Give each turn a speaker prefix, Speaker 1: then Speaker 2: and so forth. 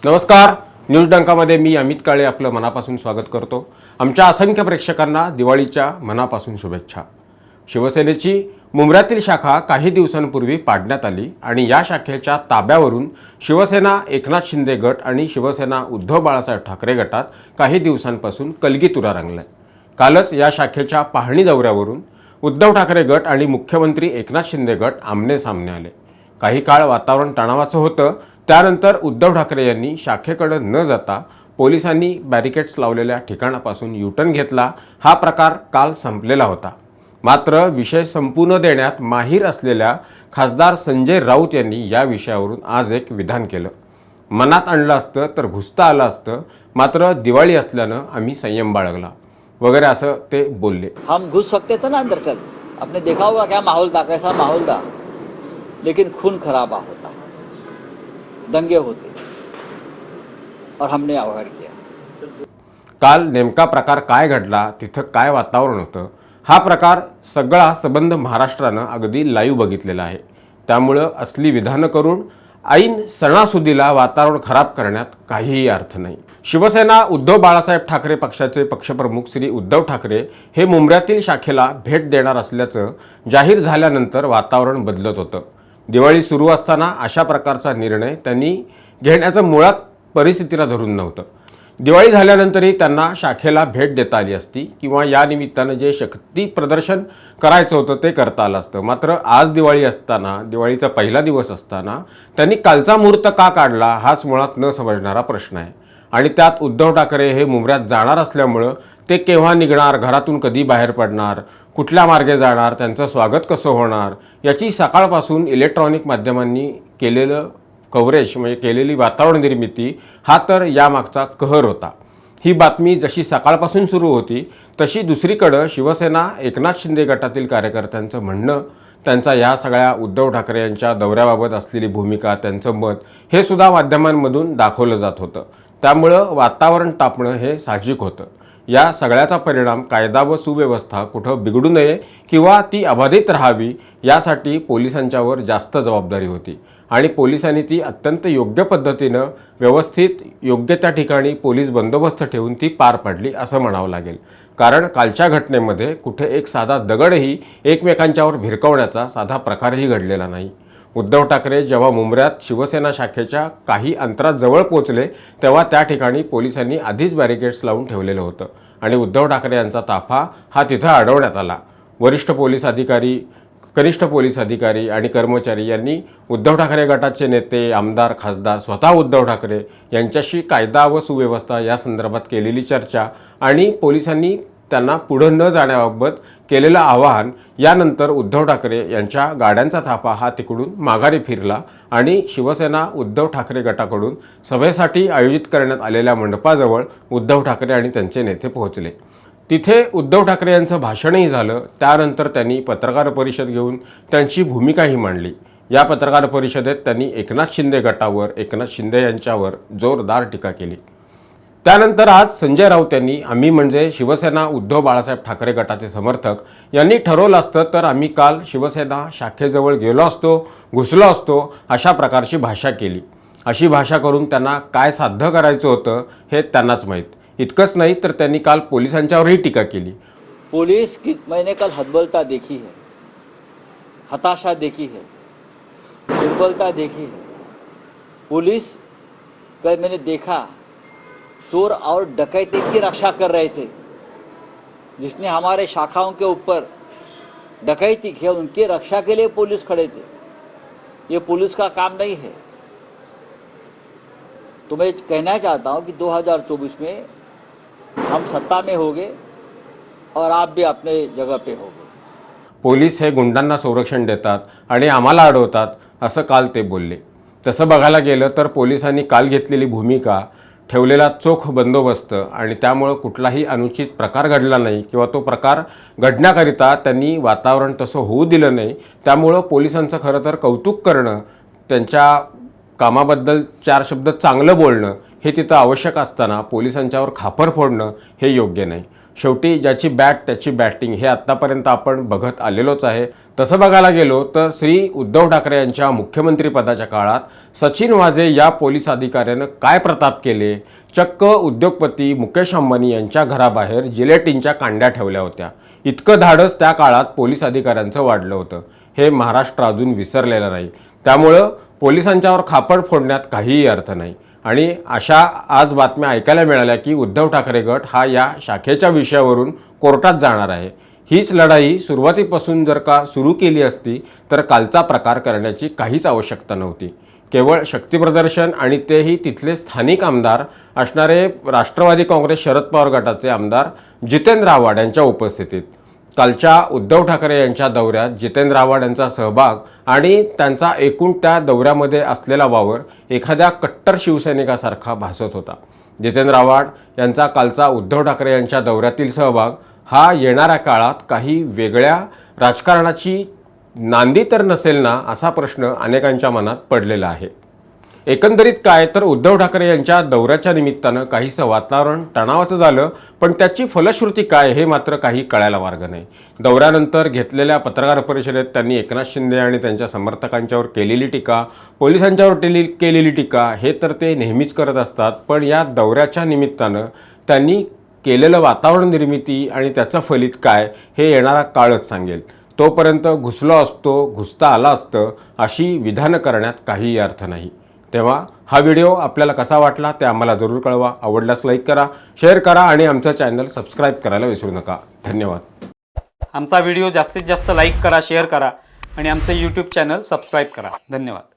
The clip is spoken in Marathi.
Speaker 1: नमस्कार. न्यूज डंकामध्ये मी अमित काळे आपलं मनापासून स्वागत करतो. आमच्या असंख्य प्रेक्षकांना दिवाळीच्या मनापासून शुभेच्छा. शिवसेनेची मुंब्र्यातील शाखा काही दिवसांपूर्वी पाडण्यात आली आणि या शाखेच्या ताब्यावरून शिवसेना एकनाथ शिंदे गट आणि शिवसेना उद्धव बाळासाहेब ठाकरे गटात काही दिवसांपासून कलगीतुरा रंगलाय. कालच या शाखेच्या पाहणी दौऱ्यावरून उद्धव ठाकरे गट आणि मुख्यमंत्री एकनाथ शिंदे गट आमने सामने आले. काही काळ वातावरण तणावाचं होतं. त्यानंतर उद्धव ठाकरे यांनी शाखेकडे न जाता पोलिसांनी बॅरिकेड्स लावलेल्या ठिकाणापासून युटर्न घेतला. हा प्रकार काल संपलेला होता. मात्र विषय संपून देण्यात माहीर असलेल्या खासदार संजय राऊत यांनी या विषयावरून आज एक विधान केलं. मनात आणलं असतं तर घुसता आलं असतं, मात्र दिवाळी असल्यानं आम्ही संयम बाळगला वगैरे असं ते बोलले.
Speaker 2: हम घुस सकते थे ना अंदर कल, आपने देखा होगा क्या माहौल था, कैसा माहौल था, लेकिन खून खराबा होता, दंगे होते और हमने अवॉइड किया.
Speaker 1: काल नेमका प्रकार काय घडला, तिथं काय वातावरण होतं, हा प्रकार सगळा संबंध महाराष्ट्रानं अगदी लाईव्ह बघितलेला आहे. त्यामुळं असली विधानं करून ऐन सणासुदीला वातावरण खराब करण्यात काहीही अर्थ नाही. शिवसेना उद्धव बाळासाहेब ठाकरे पक्षाचे पक्षप्रमुख श्री उद्धव ठाकरे हे मुंब्र्यातील शाखेला भेट देणार असल्याचं जाहीर झाल्यानंतर वातावरण बदलत होतं. दिवाळी सुरू असताना अशा प्रकारचा निर्णय त्यांनी घेण्याचं मुळात परिस्थितीला धरून नव्हतं. दिवाळी झाल्यानंतरही त्यांना शाखेला भेट देता आली असती किंवा या निमित्तानं जे शक्ती प्रदर्शन करायचं होतं ते करता आलं असतं. मात्र आज दिवाळी असताना, दिवाळीचा पहिला दिवस असताना त्यांनी कालचा मुहूर्त का काढला हाच मुळात न समजणारा प्रश्न आहे. आणि त्यात उद्धव ठाकरे हे मुंब्र्यात जाणार असल्यामुळं ते केव्हा निघणार, घरातून कधी बाहेर पडणार, कुठल्या मार्गे जाणार, त्यांचं स्वागत कसं होणार, याची सकाळपासून इलेक्ट्रॉनिक माध्यमांनी केलेलं कव्हरेज म्हणजे केलेली वातावरण निर्मिती हा तर यामागचा कहर होता. ही बातमी जशी सकाळपासून सुरू होती तशी दुसरीकडं शिवसेना एकनाथ शिंदे गटातील कार्यकर्त्यांचं म्हणणं, त्यांचा या सगळ्या उद्धव ठाकरे यांच्या दौऱ्याबाबत असलेली भूमिका, त्यांचं मत हे सुद्धा माध्यमांमधून दाखवलं जात होतं. त्यामुळं वातावरण तापणं हे साहजिक होतं. या सगळ्याचा परिणाम कायदा व सुव्यवस्था कुठं बिघडू नये किंवा ती अबाधित राहावी यासाठी पोलिसांच्यावर जास्त जबाबदारी होती आणि पोलिसांनी ती अत्यंत योग्य पद्धतीनं व्यवस्थित योग्य त्या ठिकाणी पोलीस बंदोबस्त ठेवून ती पार पाडली असं म्हणावं लागेल. कारण कालच्या घटनेमध्ये कुठे एक साधा दगडही एकमेकांच्यावर भिरकवण्याचा साधा प्रकारही घडलेला नाही. उद्धव ठाकरे जेव्हा मुंब्र्यात शिवसेना शाखेच्या काही अंतरात जवळ पोहोचले तेव्हा त्या ठिकाणी पोलिसांनी आधीच बॅरिकेड्स लावून ठेवलेलं होतं आणि उद्धव ठाकरे यांचा ताफा हा तिथं अडवण्यात आला. वरिष्ठ पोलीस अधिकारी, कनिष्ठ पोलीस अधिकारी आणि कर्मचारी यांनी उद्धव ठाकरे गटाचे नेते, आमदार, खासदार, स्वतः उद्धव ठाकरे यांच्याशी कायदा व सुव्यवस्था या संदर्भात केलेली चर्चा आणि पोलिसांनी त्यांना पुढं न जाण्याबाबत केलेलं आवाहन यानंतर उद्धव ठाकरे यांच्या गाड्यांचा थापा हा तिकडून माघारी फिरला आणि शिवसेना उद्धव ठाकरे गटाकडून सभेसाठी आयोजित करण्यात आलेल्या मंडपाजवळ उद्धव ठाकरे आणि त्यांचे नेते पोहोचले. तिथे उद्धव ठाकरे यांचं भाषणही झालं. त्यानंतर त्यांनी पत्रकार परिषद घेऊन त्यांची भूमिकाही मांडली. या पत्रकार परिषदेत त्यांनी एकनाथ शिंदे गटावर, एकनाथ शिंदे यांच्यावर जोरदार टीका केली. त्यानंतर आज संजय राऊत यांनी आम्ही म्हणजे शिवसेना उद्धव बाळासाहेब ठाकरे गटाचे समर्थक यांनी ठरवलं असतं तर आम्ही काल शिवसेना शाखेजवळ गेलो असतो, घुसलो असतो अशा प्रकारची भाषा केली. अशी भाषा करून त्यांना काय साध्य करायचं होतं हे त्यांनाच माहीत. इतकंच नाही तर त्यांनी काल पोलिसांच्यावरही टीका केली.
Speaker 2: पुलिस की मैंने कल हतबलता देखी है, हताशा देखी है, दुर्बलता देखी है. पुलिस कल मैंने देखा चोर और डकैती की रक्षा कर रहे थे. जिसने हमारे शाखाओं के ऊपर डकैती किया उनकी रक्षा के लिए पुलिस खड़े थे. ये पुलिस का काम नहीं है. तो मैं कहना चाहता हूं कि 2024 में हम सत्ता में होंगे और आप भी अपने जगह पे होंगे.
Speaker 1: पोलीस हे गुंडांना संरक्षण देतात आणि आम्हाला अडवतात असं काल ते बोलले. तसं बघायला गेलं तर पोलिसांनी काल घेतलेली भूमिका, ठेवलेला चोख बंदोबस्त आणि त्यामुळं कुठलाही अनुचित प्रकार घडला नाही किंवा तो प्रकार घडण्याकरिता त्यांनी वातावरण तसं होऊ दिलं नाही. त्यामुळं पोलिसांचं खरं तर कौतुक करणं, त्यांच्या कामाबद्दल चार शब्द चांगलं बोलणं हे तिथं आवश्यक असताना पोलिसांच्यावर खापर फोडणं हे योग्य नाही. शेवटी ज्याची बॅट त्याची बॅटिंग हे आत्तापर्यंत आपण बघत आलेलोच आहे. तसं बघायला गेलो तर श्री उद्धव ठाकरे यांच्या मुख्यमंत्रीपदाच्या काळात सचिन वाझे या पोलीस अधिकाऱ्यानं काय प्रताप केले. चक्क उद्योगपती मुकेश अंबानी यांच्या घराबाहेर जिलेटिनच्या कांड्या ठेवल्या होत्या. इतकं धाडस त्या काळात पोलीस अधिकाऱ्यांचं वाढलं होतं. हे महाराष्ट्र अजून विसरलेलं नाही. त्यामुळं पोलिसांच्यावर खापड फोडण्यात काहीही अर्थ नाही. आणि अशा आज बातम्या ऐकायला मिळाल्या की उद्धव ठाकरे गट हा या शाखेच्या विषयावरून कोर्टात जाणार आहे. हीच लढाई सुरुवातीपासून जर का सुरू केली असती तर कालचा प्रकार करण्याची काहीच आवश्यकता नव्हती. केवळ शक्तीप्रदर्शन आणि तेही तिथले स्थानिक आमदार असणारे राष्ट्रवादी काँग्रेस शरद पवार गटाचे आमदार जितेंद्र आव्हाड यांच्या उपस्थितीत. कालच्या उद्धव ठाकरे यांच्या दौऱ्यात जितेंद्र आव्हाड यांचा सहभाग आणि त्यांचा एकूण त्या दौऱ्यामध्ये असलेला वावर एखाद्या कट्टर शिवसैनिकासारखा भासत होता. जितेंद्र आव्हाड यांचा कालचा उद्धव ठाकरे यांच्या दौऱ्यातील सहभाग हा येणाऱ्या काळात काही वेगळ्या राजकारणाची नांदी तर नसेल ना असा प्रश्न अनेकांच्या मनात पडलेला आहे. एकंदरीत काय तर उद्धव ठाकरे यांच्या दौऱ्याच्या निमित्तानं काहीसं वातावरण तणावाचं झालं, पण त्याची फलश्रुती काय हे मात्र काही कळायला मार्ग नाही. दौऱ्यानंतर घेतलेल्या पत्रकार परिषदेत त्यांनी एकनाथ शिंदे आणि त्यांच्या समर्थकांच्यावर केलेली टीका, पोलिसांच्यावर केलेली टीका हे तर ते नेहमीच करत असतात. पण या दौऱ्याच्या निमित्तानं त्यांनी केलेलं वातावरण निर्मिती आणि त्याचं फलित काय हे येणारा काळच सांगेल. तोपर्यंत घुसलो असतो, घुसता आला असतं अशी विधानं करण्यात काहीही अर्थ नाही. तेव्हा हा व्हिडिओ आपल्याला कसा वाटला ते आम्हाला जरूर कळवा. आवडल्यास लाईक करा, शेअर करा आणि आमचं चॅनल सबस्क्राईब करायला विसरू नका. धन्यवाद.
Speaker 3: आमचा व्हिडिओ जास्तीत जास्त लाईक करा, शेअर करा आणि आमचं यूट्यूब चॅनल सबस्क्राईब करा. धन्यवाद.